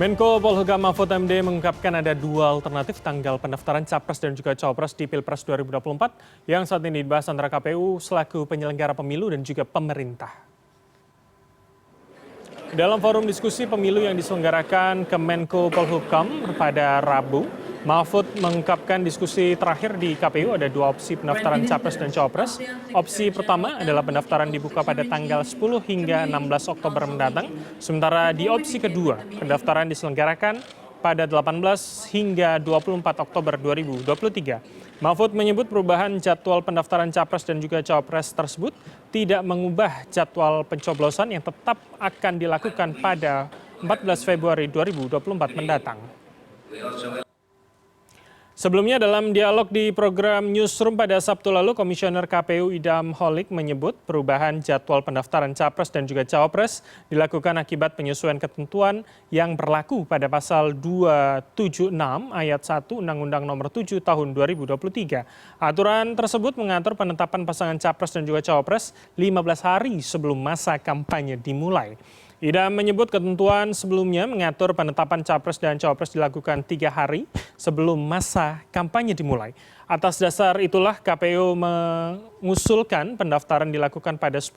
Menko Polhukam Mahfud MD mengungkapkan ada dua alternatif tanggal pendaftaran Capres dan juga Cawapres di Pilpres 2024 yang saat ini dibahas antara KPU selaku penyelenggara pemilu dan juga pemerintah. Dalam forum diskusi pemilu yang diselenggarakan Kemenko Polhukam pada Rabu, Mahfud mengungkapkan diskusi terakhir di KPU ada dua opsi pendaftaran Capres dan Cawapres. Opsi pertama adalah pendaftaran dibuka pada tanggal 10 hingga 16 Oktober mendatang. Sementara di opsi kedua, pendaftaran diselenggarakan pada 18 hingga 24 Oktober 2023. Mahfud menyebut perubahan jadwal pendaftaran Capres dan juga Cawapres tersebut tidak mengubah jadwal pencoblosan yang tetap akan dilakukan pada 14 Februari 2024 mendatang. Sebelumnya dalam dialog di program Newsroom pada Sabtu lalu, Komisioner KPU Idam Holik menyebut perubahan jadwal pendaftaran Capres dan juga Cawapres dilakukan akibat penyesuaian ketentuan yang berlaku pada pasal 276 ayat 1 Undang-Undang Nomor 7 Tahun 2023. Aturan tersebut mengatur penetapan pasangan Capres dan juga Cawapres 15 hari sebelum masa kampanye dimulai. Idam menyebut ketentuan sebelumnya mengatur penetapan Capres dan Cawapres dilakukan 3 hari sebelum masa kampanye dimulai. Atas dasar itulah KPU mengusulkan pendaftaran dilakukan pada 10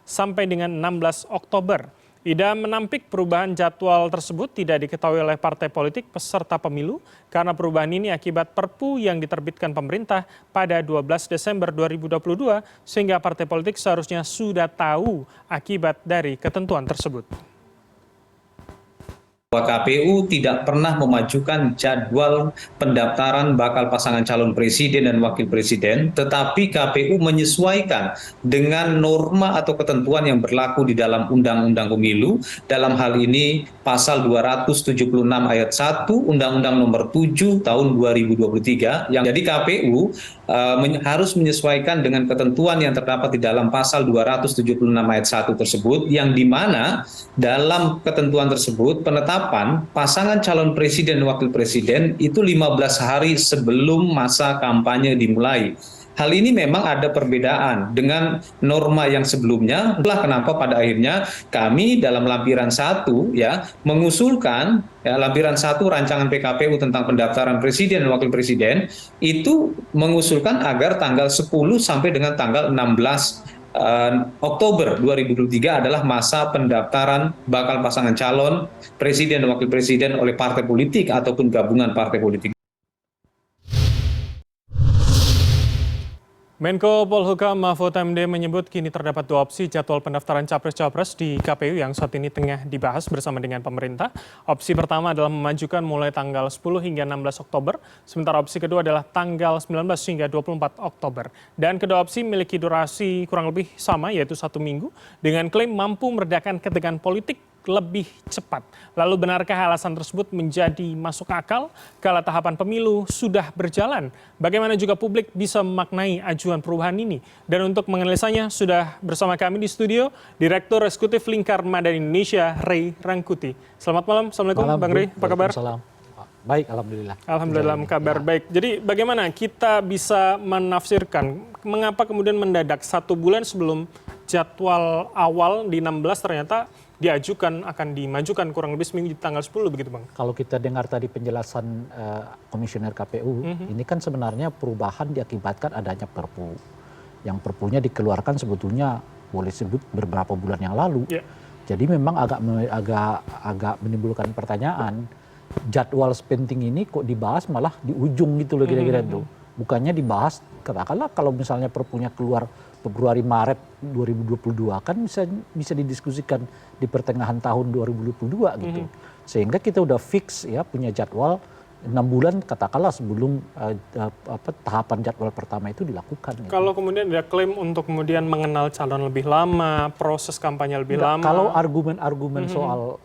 sampai dengan 16 Oktober. Idam menampik perubahan jadwal tersebut tidak diketahui oleh partai politik peserta pemilu karena perubahan ini akibat Perpu yang diterbitkan pemerintah pada 12 Desember 2022 sehingga partai politik seharusnya sudah tahu akibat dari ketentuan tersebut. Bahwa KPU tidak pernah memajukan jadwal pendaftaran bakal pasangan calon presiden dan wakil presiden, tetapi KPU menyesuaikan dengan norma atau ketentuan yang berlaku di dalam Undang-Undang Pemilu, dalam hal ini pasal 276 ayat 1 Undang-Undang Nomor 7 Tahun 2023, yang jadi KPU harus menyesuaikan dengan ketentuan yang terdapat di dalam pasal 276 ayat 1 tersebut, yang dimana dalam ketentuan tersebut penetapan pasangan calon presiden dan wakil presiden itu 15 hari sebelum masa kampanye dimulai. Hal ini memang ada perbedaan dengan norma yang sebelumnya. Itulah kenapa pada akhirnya kami dalam lampiran 1 mengusulkan lampiran 1 rancangan PKPU tentang pendaftaran presiden dan wakil presiden itu mengusulkan agar tanggal 10 sampai dengan tanggal 16 Oktober 2023 adalah masa pendaftaran bakal pasangan calon presiden dan wakil presiden oleh partai politik ataupun gabungan partai politik. Menko Polhukam Mahfud MD menyebut kini terdapat dua opsi jadwal pendaftaran Capres-Cawapres di KPU yang saat ini tengah dibahas bersama dengan pemerintah. Opsi pertama adalah memajukan mulai tanggal 10 hingga 16 Oktober, sementara opsi kedua adalah tanggal 19 hingga 24 Oktober. Dan kedua opsi memiliki durasi kurang lebih sama, yaitu 1 minggu, dengan klaim mampu meredakan ketegangan politik lebih cepat. Lalu benarkah alasan tersebut menjadi masuk akal kala tahapan pemilu sudah berjalan? Bagaimana juga publik bisa memaknai ajuan perubahan ini? Dan untuk menganalisanya sudah bersama kami di studio Direktur Eksekutif Lingkar Madani Indonesia, Ray Rangkuti. Selamat malam, Assalamualaikum Bang Ray, apa kabar? Baik, Alhamdulillah. Alhamdulillah, kabar baik. Jadi bagaimana kita bisa menafsirkan mengapa kemudian mendadak 1 bulan sebelum jadwal awal di 16 ternyata diajukan akan dimajukan kurang lebih seminggu di tanggal 10 begitu Bang? Kalau kita dengar tadi penjelasan Komisioner KPU, ini kan sebenarnya perubahan diakibatkan adanya Perpu. Yang Perpunya dikeluarkan sebetulnya boleh sebut beberapa bulan yang lalu. Yeah. Jadi memang agak menimbulkan pertanyaan, jadwal sepenting ini kok dibahas malah di ujung gitu loh kira-kira itu. Bukannya dibahas, katakanlah kalau misalnya Perpunya keluar Februari Maret 2022 kan bisa didiskusikan di pertengahan tahun 2022 gitu. Sehingga kita udah fix ya punya jadwal 6 bulan katakanlah sebelum tahapan jadwal pertama itu dilakukan. Gitu. Kalau kemudian ada klaim untuk kemudian mengenal calon lebih lama, proses kampanye lebih lama. Kalau argumen-argumen soal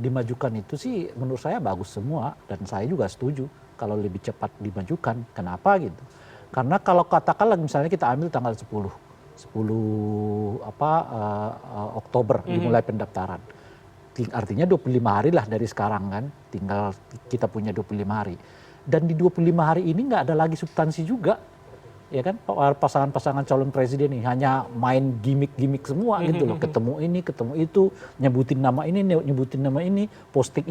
dimajukan itu sih menurut saya bagus semua dan saya juga setuju kalau lebih cepat dimajukan. Kenapa gitu? Karena kalau katakanlah misalnya kita ambil tanggal 10 Oktober dimulai pendaftaran. Artinya 25 hari lah dari sekarang kan. Tinggal kita punya 25 hari. Dan di 25 hari ini nggak ada lagi substansi juga. ya kan pasangan-pasangan calon presiden ini hanya main gimmick-gimmick semua gitu loh, ketemu ini ketemu itu, nyebutin nama ini, posting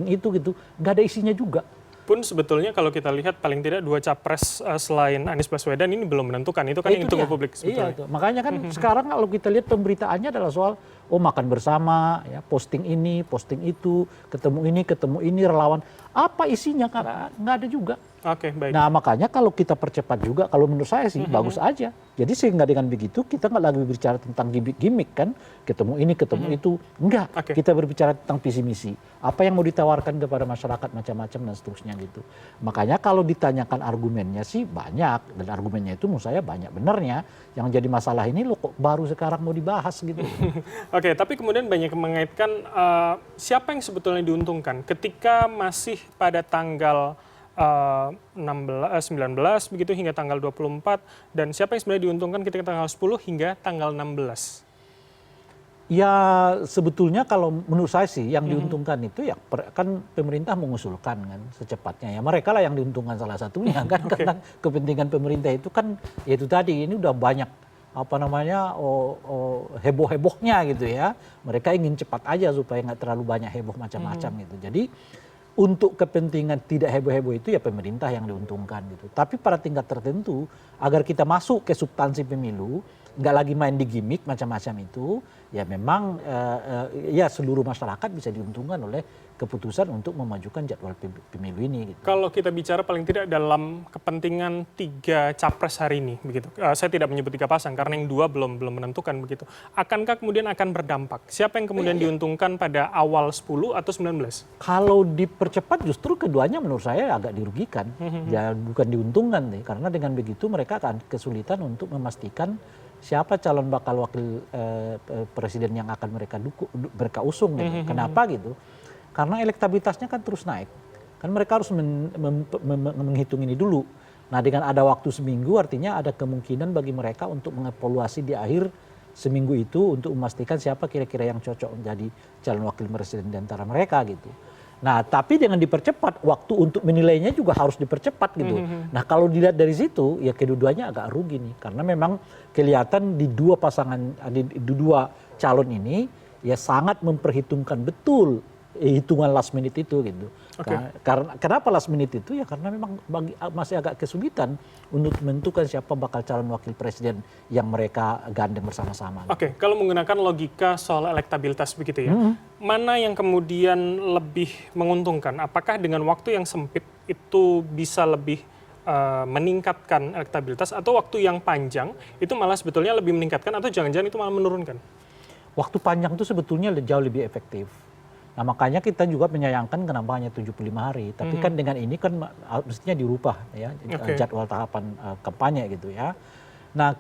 itu gitu, nggak ada isinya juga. Pun sebetulnya kalau kita lihat paling tidak dua capres selain Anies Baswedan ini belum menentukan, itu kan yang ditunggu publik sebetulnya. Iya, makanya kan sekarang kalau kita lihat pemberitaannya adalah soal makan bersama, ya posting ini, posting itu, ketemu ini relawan. Apa isinya? Karena nggak ada juga. Oke, baik. Nah makanya kalau kita percepat juga, kalau menurut saya sih bagus aja. Jadi sehingga dengan begitu kita nggak lagi berbicara tentang gimmick kan, ketemu ini, ketemu itu, enggak. Kita berbicara tentang visi misi. Apa yang mau ditawarkan kepada masyarakat macam-macam dan seterusnya gitu. Makanya kalau ditanyakan argumennya sih banyak, dan argumennya itu menurut saya banyak benernya. Yang jadi masalah ini loh kok baru sekarang mau dibahas gitu. Oke, tapi kemudian banyak yang mengaitkan siapa yang sebetulnya diuntungkan ketika masih pada tanggal 19 begitu hingga tanggal 24, dan siapa yang sebenarnya diuntungkan ketika tanggal 10 hingga tanggal 16? Ya sebetulnya kalau menurut saya sih yang diuntungkan itu ya kan pemerintah mengusulkan kan secepatnya, ya mereka lah yang diuntungkan salah satunya kan. Karena kepentingan pemerintah itu kan ya itu tadi, ini udah banyak heboh-hebohnya gitu ya, mereka ingin cepat aja supaya nggak terlalu banyak heboh macam-macam gitu. Jadi untuk kepentingan tidak heboh-heboh itu ya pemerintah yang diuntungkan gitu. Tapi pada tingkat tertentu agar kita masuk ke substansi pemilu, nggak lagi main di gimmick macam-macam itu, ya memang ya seluruh masyarakat bisa diuntungkan oleh keputusan untuk memajukan jadwal pemilu ini. Gitu. Kalau kita bicara paling tidak dalam kepentingan 3 capres hari ini, begitu. Saya tidak menyebut 3 pasang karena yang 2 belum menentukan begitu. Akankah kemudian akan berdampak? Siapa yang kemudian diuntungkan pada awal 10 atau 19? Kalau dipercepat justru keduanya menurut saya agak dirugikan, ya bukan diuntungkan nih, karena dengan begitu mereka akan kesulitan untuk memastikan siapa calon bakal wakil presiden yang akan mereka usung gitu. Kenapa gitu? Karena elektabilitasnya kan terus naik. Kan mereka harus menghitung ini dulu. Nah dengan ada waktu seminggu artinya ada kemungkinan bagi mereka untuk mengevaluasi di akhir seminggu itu untuk memastikan siapa kira-kira yang cocok menjadi calon wakil presiden di antara mereka gitu. Nah tapi dengan dipercepat, waktu untuk menilainya juga harus dipercepat gitu. Nah kalau dilihat dari situ ya kedua-duanya agak rugi nih. Karena memang kelihatan di dua calon ini ya sangat memperhitungkan betul hitungan last minute itu gitu. Kenapa last minute itu? Ya karena memang masih agak kesulitan untuk menentukan siapa bakal calon wakil presiden yang mereka gandeng bersama-sama. Oke, kalau menggunakan logika soal elektabilitas begitu ya, mana yang kemudian lebih menguntungkan? Apakah dengan waktu yang sempit itu bisa lebih meningkatkan elektabilitas, atau waktu yang panjang itu malah sebetulnya lebih meningkatkan, atau jangan-jangan itu malah menurunkan? Waktu panjang itu sebetulnya jauh lebih efektif. Nah makanya kita juga menyayangkan kenapa hanya 75 hari. Tapi kan dengan ini kan mestinya dirubah ya jadwal tahapan kampanye gitu ya. Nah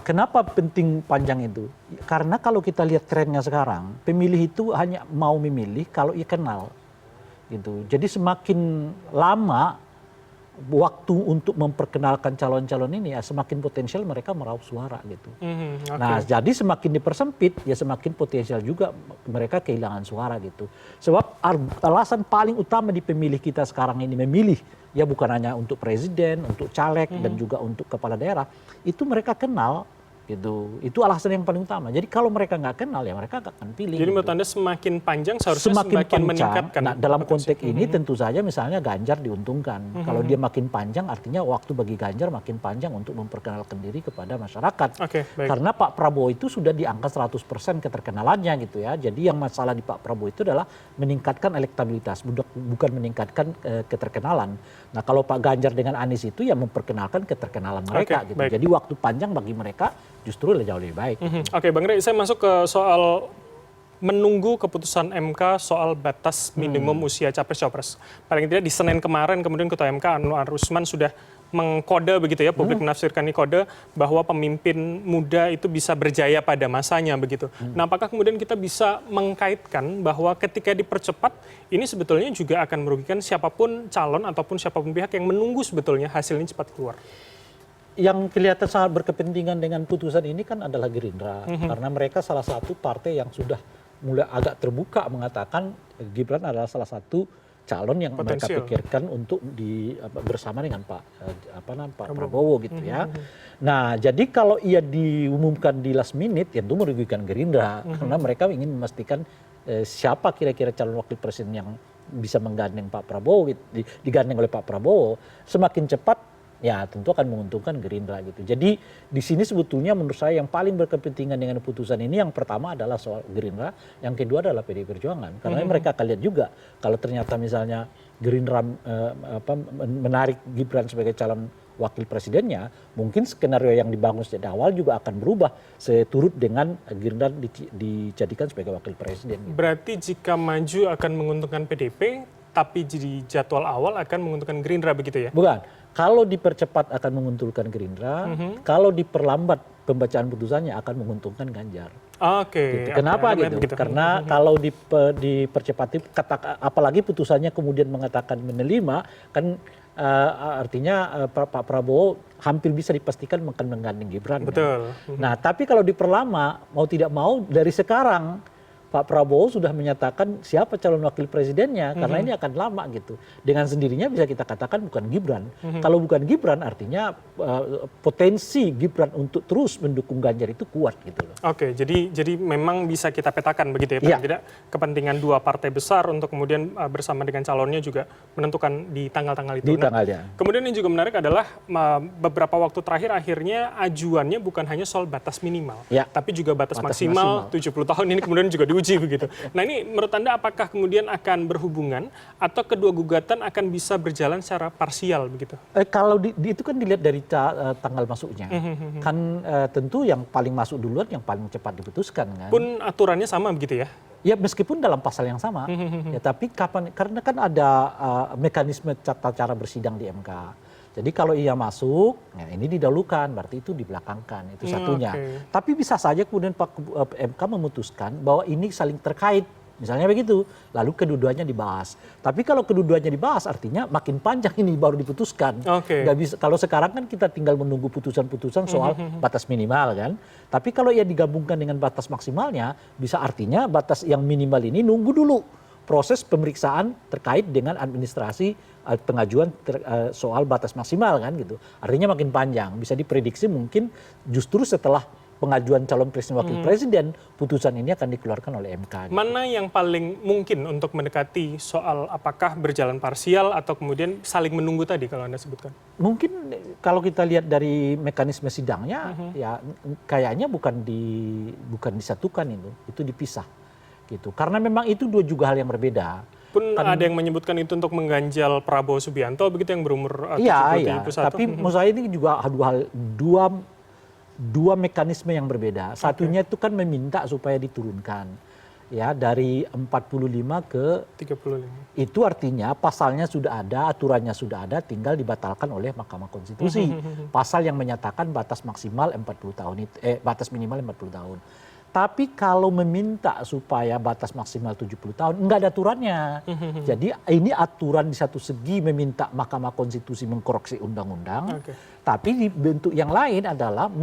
kenapa penting panjang itu? Karena kalau kita lihat trennya sekarang, pemilih itu hanya mau memilih kalau ia kenal gitu. Jadi semakin lama waktu untuk memperkenalkan calon-calon ini ya semakin potensial mereka meraup suara gitu. Nah jadi semakin dipersempit ya semakin potensial juga mereka kehilangan suara gitu. Sebab alasan paling utama di pemilih kita sekarang ini memilih ya bukan hanya untuk presiden, untuk caleg dan juga untuk kepala daerah, itu mereka kenal gitu. Itu alasan yang paling utama. Jadi kalau mereka nggak kenal ya mereka nggak akan pilih. Jadi menurut Anda semakin panjang seharusnya semakin meningkatkan. Nah, dalam konteks ini tentu saja misalnya Ganjar diuntungkan. Kalau dia makin panjang artinya waktu bagi Ganjar makin panjang untuk memperkenalkan diri kepada masyarakat. Karena Pak Prabowo itu sudah di angka 100% keterkenalannya gitu ya. Jadi yang masalah di Pak Prabowo itu adalah meningkatkan elektabilitas, bukan meningkatkan keterkenalan. Nah, kalau Pak Ganjar dengan Anies itu ya memperkenalkan keterkenalan mereka gitu. Jadi waktu panjang bagi mereka justru jauh lebih baik. Oke, Bang Rey, saya masuk ke soal menunggu keputusan MK soal batas minimum usia capres-cawapres. Paling tidak di Senin kemarin kemudian Ketua MK Anwar Usman sudah mengkode begitu ya, publik menafsirkan ini kode bahwa pemimpin muda itu bisa berjaya pada masanya begitu. Nah, apakah kemudian kita bisa mengkaitkan bahwa ketika dipercepat ini sebetulnya juga akan merugikan siapapun calon ataupun siapapun pihak yang menunggu sebetulnya hasilnya cepat keluar? Yang kelihatan sangat berkepentingan dengan putusan ini kan adalah Gerindra. Karena mereka salah satu partai yang sudah mulai agak terbuka mengatakan Gibran adalah salah satu calon yang mereka Potensial. pikirkan untuk bersama dengan Pak Prabowo gitu ya. Nah, jadi kalau ia diumumkan di last minute, ya itu merugikan Gerindra karena mereka ingin memastikan siapa kira-kira calon wakil presiden yang bisa menggandeng Pak Prabowo, gitu, digandeng oleh Pak Prabowo. Semakin cepat, ya tentu akan menguntungkan Gerindra gitu. Jadi di sini sebetulnya menurut saya yang paling berkepentingan dengan putusan ini yang pertama adalah soal Gerindra, yang kedua adalah PDI Perjuangan. Karena mereka akan lihat juga kalau ternyata misalnya Gerindra menarik Gibran sebagai calon wakil presidennya, mungkin skenario yang dibangun sejak awal juga akan berubah seturut dengan Gerindra dijadikan sebagai wakil presiden. Gitu. Berarti jika maju akan menguntungkan PDP, tapi di jadwal awal akan menguntungkan Gerindra begitu ya? Bukan. Kalau dipercepat akan menguntungkan Gerindra, kalau diperlambat pembacaan putusannya akan menguntungkan Ganjar. Oke. Gitu. Kenapa Anda melihat gitu? begitu. Karena kalau dipercepat, apalagi putusannya kemudian mengatakan menerima, kan artinya Pak Prabowo hampir bisa dipastikan akan menggandeng Gibran. Betul. Kan? Nah, tapi kalau diperlama, mau tidak mau dari sekarang Pak Prabowo sudah menyatakan siapa calon wakil presidennya karena ini akan lama gitu. Dengan sendirinya bisa kita katakan bukan Gibran. Kalau bukan Gibran artinya potensi Gibran untuk terus mendukung Ganjar itu kuat gitu loh. Oke, jadi memang bisa kita petakan begitu ya, Iya. paling tidak kepentingan dua partai besar untuk kemudian bersama dengan calonnya juga menentukan di tanggal-tanggal itu. Di tanggalnya. Kemudian yang juga menarik adalah beberapa waktu terakhir akhirnya ajuannya bukan hanya soal batas minimal, Ya. tapi juga batas Batas maksimal 70 tahun ini kemudian juga diuji begitu. Nah ini menurut Anda apakah kemudian akan berhubungan atau kedua gugatan akan bisa berjalan secara parsial begitu? Kalau itu kan dilihat dari tanggal masuknya. Kan tentu yang paling masuk duluan yang paling cepat diputuskan kan. Pun aturannya sama begitu ya? Ya meskipun dalam pasal yang sama. Ya tapi karena kan ada mekanisme tata cara bersidang di MK. Jadi kalau ia masuk, ya ini didahulukan, berarti itu dibelakangkan, itu satunya. Oke. Tapi bisa saja kemudian MK memutuskan bahwa ini saling terkait, misalnya begitu, lalu kedua-duanya dibahas. Tapi kalau kedua-duanya dibahas, artinya makin panjang ini baru diputuskan. Oke. Nggak bisa, kalau sekarang kan kita tinggal menunggu putusan-putusan soal batas minimal kan. Tapi kalau ia digabungkan dengan batas maksimalnya, bisa artinya batas yang minimal ini nunggu dulu proses pemeriksaan terkait dengan administrasi pengajuan soal batas maksimal kan gitu. Artinya makin panjang. Bisa diprediksi mungkin justru setelah pengajuan calon presiden wakil presiden putusan ini akan dikeluarkan oleh MK. Gitu. Mana yang paling mungkin untuk mendekati soal apakah berjalan parsial atau kemudian saling menunggu tadi kalau Anda sebutkan? Mungkin kalau kita lihat dari mekanisme sidangnya ya kayaknya bukan disatukan itu dipisah gitu. Karena memang itu juga hal yang berbeda. Pun ada yang menyebutkan itu untuk mengganjal Prabowo Subianto begitu yang berumur 70 Iya, 71. tapi menurut saya ini juga dua mekanisme yang berbeda. Satunya itu kan meminta supaya diturunkan ya dari 45 ke 35. itu artinya pasalnya sudah ada, aturannya sudah ada, tinggal dibatalkan oleh Mahkamah Konstitusi. Pasal yang menyatakan batas maksimal 40 tahun itu batas minimal 40 tahun. Tapi kalau meminta supaya batas maksimal 70 tahun, enggak ada aturannya. Jadi ini aturan di satu segi meminta Mahkamah Konstitusi mengkoreksi undang-undang, tapi di bentuk yang lain adalah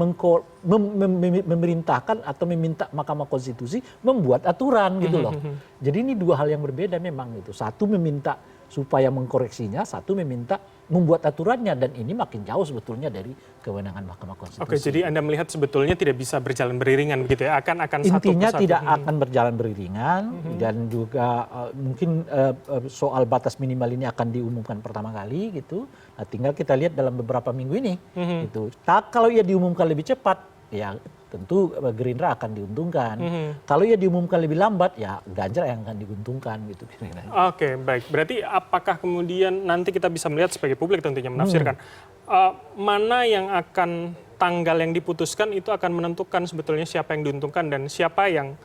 memerintahkan atau meminta Mahkamah Konstitusi membuat aturan gitu loh. Jadi ini dua hal yang berbeda memang gitu. Satu meminta supaya mengkoreksinya, satu meminta membuat aturannya, dan ini makin jauh sebetulnya dari kewenangan Mahkamah Konstitusi. Oke, jadi Anda melihat sebetulnya tidak bisa berjalan beriringan begitu ya? Akan satu Intinya persatu. tidak akan berjalan beriringan, dan juga mungkin soal batas minimal ini akan diumumkan pertama kali gitu. Nah, tinggal kita lihat dalam beberapa minggu ini gitu. Kalau ia diumumkan lebih cepat, ya tentu Gerindra akan diuntungkan. Kalau ia diumumkan lebih lambat, ya Ganjar yang akan diuntungkan gitu. Oke, baik. Berarti apakah kemudian nanti kita bisa melihat sebagai publik tentunya menafsirkan mana yang akan tanggal yang diputuskan itu akan menentukan sebetulnya siapa yang diuntungkan dan siapa yang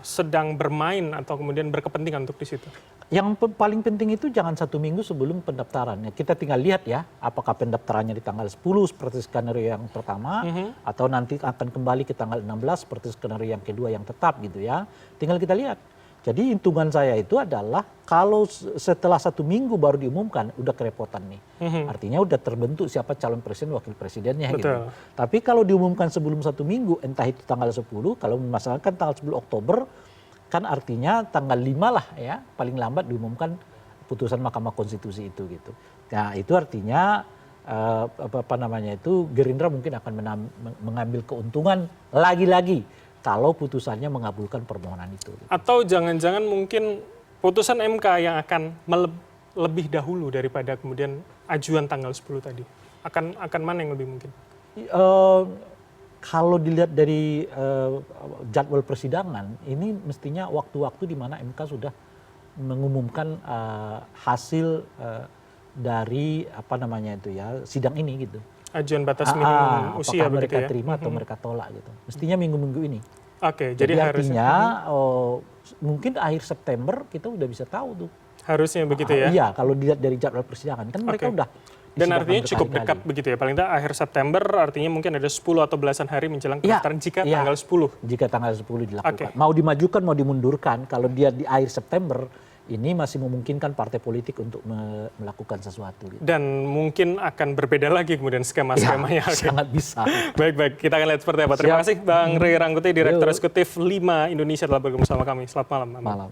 sedang bermain atau kemudian berkepentingan untuk di situ. Yang paling penting itu jangan 1 minggu sebelum pendaftaran. Kita tinggal lihat ya, apakah pendaftarannya di tanggal 10 seperti skenario yang pertama, atau nanti akan kembali ke tanggal 16 seperti skenario yang kedua yang tetap gitu ya. Tinggal kita lihat. Jadi hitungan saya itu adalah kalau setelah 1 minggu baru diumumkan, udah kerepotan nih. Artinya udah terbentuk siapa calon presiden, wakil presidennya gitu. Tapi kalau diumumkan sebelum 1 minggu, entah itu tanggal 10, kalau memasalkan tanggal 10 Oktober, kan artinya tanggal 5 lah ya, paling lambat diumumkan putusan Mahkamah Konstitusi itu gitu. Nah itu artinya Gerindra mungkin akan mengambil keuntungan lagi-lagi kalau putusannya mengabulkan permohonan itu. Gitu. Atau jangan-jangan mungkin putusan MK yang akan lebih dahulu daripada kemudian ajuan tanggal 10 tadi. Akan mana yang lebih mungkin? Kalau dilihat dari jadwal persidangan, ini mestinya waktu-waktu di mana MK sudah mengumumkan hasil dari sidang ini gitu. Ajuan batas minimum usia apakah mereka begitu ya? terima atau mereka tolak gitu. Mestinya minggu-minggu ini. Oke, jadi harusnya artinya mungkin akhir September kita udah bisa tahu tuh. Harusnya begitu ya? Iya, kalau dilihat dari jadwal persidangan kan mereka udah. Dan artinya cukup dekat begitu ya, paling tidak akhir September artinya mungkin ada 10 atau belasan hari menjelang pendaftaran jika tanggal 10. Jika tanggal 10 dilakukan. Mau dimajukan, mau dimundurkan, kalau dia di akhir September, ini masih memungkinkan partai politik untuk melakukan sesuatu. Gitu. Dan mungkin akan berbeda lagi kemudian skema-skemanya. Sangat bisa. Baik, kita akan lihat seperti apa. Terima kasih Bang Ray Rangkuti, Direktur Eksekutif 5 Indonesia telah bergabung sama kami. Selamat malam. Malam.